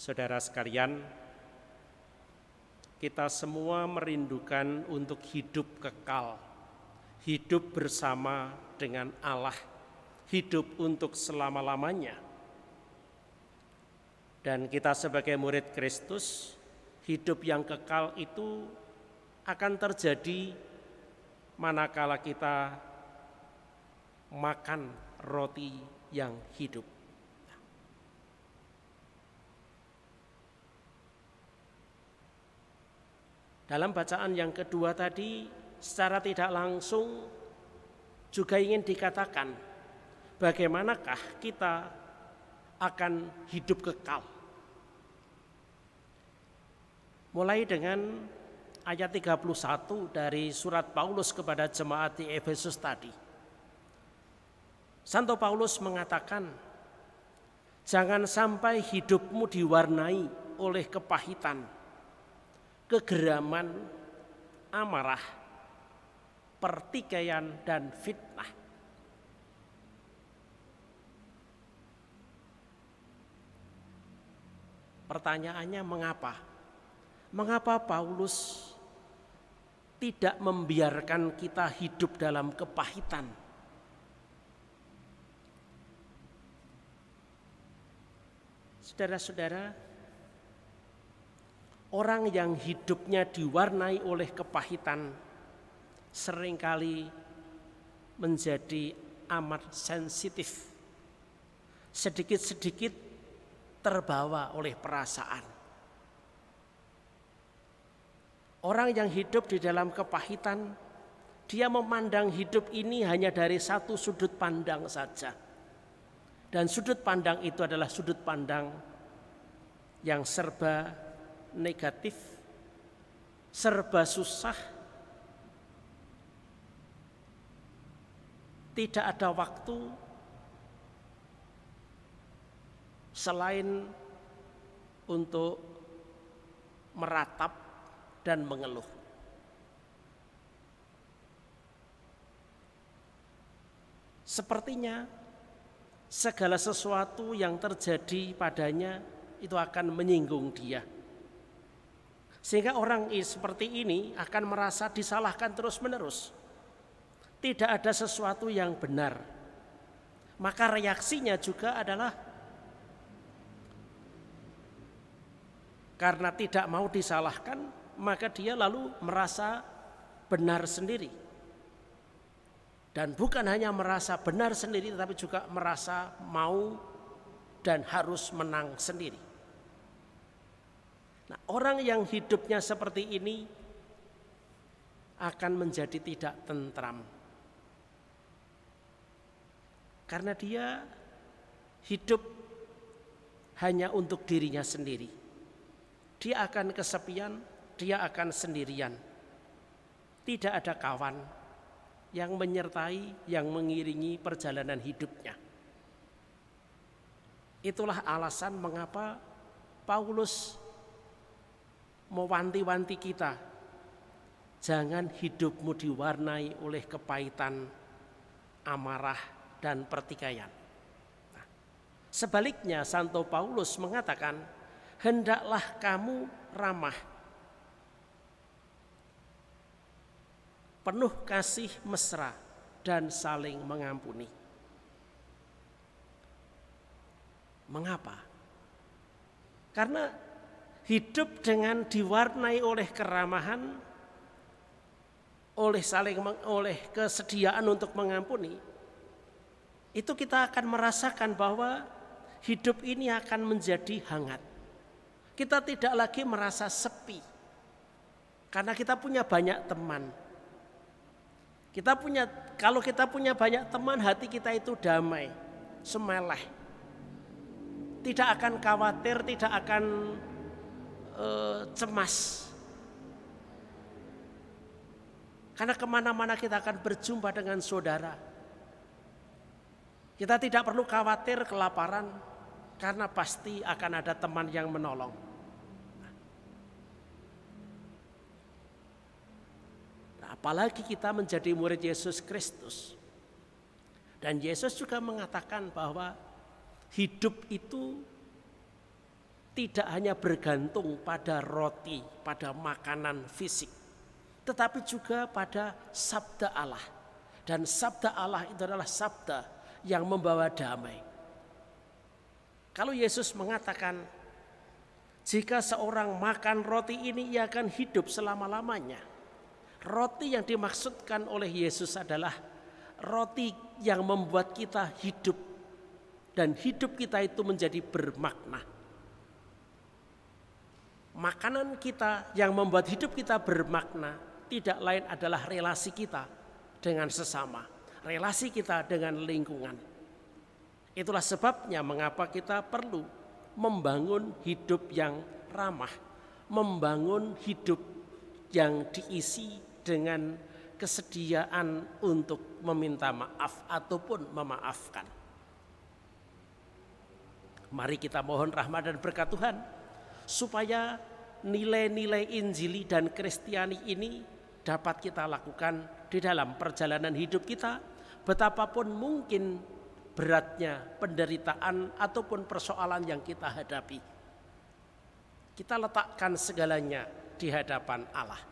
Saudara sekalian, kita semua merindukan untuk hidup kekal, hidup bersama dengan Allah, hidup untuk selama-lamanya. Dan kita sebagai murid Kristus, hidup yang kekal itu akan terjadi manakala kita makan roti yang hidup. Dalam bacaan yang kedua tadi, secara tidak langsung juga ingin dikatakan bagaimanakah kita akan hidup kekal. Mulai dengan ayat 31 dari surat Paulus kepada jemaat di Efesus tadi. Santo Paulus mengatakan, jangan sampai hidupmu diwarnai oleh kepahitan, kegeraman, amarah, pertikaian, dan fitnah. Pertanyaannya mengapa? Mengapa Paulus tidak membiarkan kita hidup dalam kepahitan? Saudara-saudara, orang yang hidupnya diwarnai oleh kepahitan seringkali menjadi amat sensitif, sedikit-sedikit terbawa oleh perasaan. Orang yang hidup di dalam kepahitan, dia memandang hidup ini hanya dari satu sudut pandang saja. Dan sudut pandang itu adalah sudut pandang yang serba negatif, serba susah, tidak ada waktu selain untuk meratap dan mengeluh. Sepertinya segala sesuatu yang terjadi padanya itu akan menyinggung dia. Sehingga orang seperti ini akan merasa disalahkan terus-menerus. Tidak ada sesuatu yang benar. Maka reaksinya juga adalah karena tidak mau disalahkan, maka dia lalu merasa benar sendiri. Dan bukan hanya merasa benar sendiri, tetapi juga merasa mau dan harus menang sendiri. Nah, orang yang hidupnya seperti ini akan menjadi tidak tentram. Karena dia hidup hanya untuk dirinya sendiri. Dia akan kesepian, dia akan sendirian. Tidak ada kawan yang menyertai, yang mengiringi perjalanan hidupnya. Itulah alasan mengapa Paulus mewanti-wanti kita, jangan hidupmu diwarnai oleh kepahitan, amarah, dan pertikaian. Nah, sebaliknya Santo Paulus mengatakan, hendaklah kamu ramah, penuh kasih mesra, dan saling mengampuni. Mengapa? Karena hidup dengan diwarnai oleh keramahan, oleh kesediaan untuk mengampuni, itu kita akan merasakan bahwa hidup ini akan menjadi hangat. Kita tidak lagi merasa sepi, karena kita punya banyak teman. Kalau kita punya banyak teman, hati kita itu damai, semeleh. Tidak akan khawatir, tidak akan cemas. Karena kemana-mana kita akan berjumpa dengan saudara. Kita tidak perlu khawatir kelaparan, karena pasti akan ada teman yang menolong. Apalagi kita menjadi murid Yesus Kristus. Dan Yesus juga mengatakan bahwa hidup itu tidak hanya bergantung pada roti, pada makanan fisik, tetapi juga pada sabda Allah. Dan sabda Allah itu adalah sabda yang membawa damai. Kalau Yesus mengatakan, jika seorang makan roti ini, ia akan hidup selama-lamanya. Roti yang dimaksudkan oleh Yesus adalah roti yang membuat kita hidup. Dan hidup kita itu menjadi bermakna. Makanan kita yang membuat hidup kita bermakna tidak lain adalah relasi kita dengan sesama, relasi kita dengan lingkungan. Itulah sebabnya mengapa kita perlu membangun hidup yang ramah, membangun hidup yang diisi dengan kesediaan untuk meminta maaf ataupun memaafkan. Mari kita mohon rahmat dan berkat Tuhan supaya nilai-nilai Injili dan Kristiani ini dapat kita lakukan di dalam perjalanan hidup kita, betapapun mungkin beratnya penderitaan ataupun persoalan yang kita hadapi. Kita letakkan segalanya di hadapan Allah.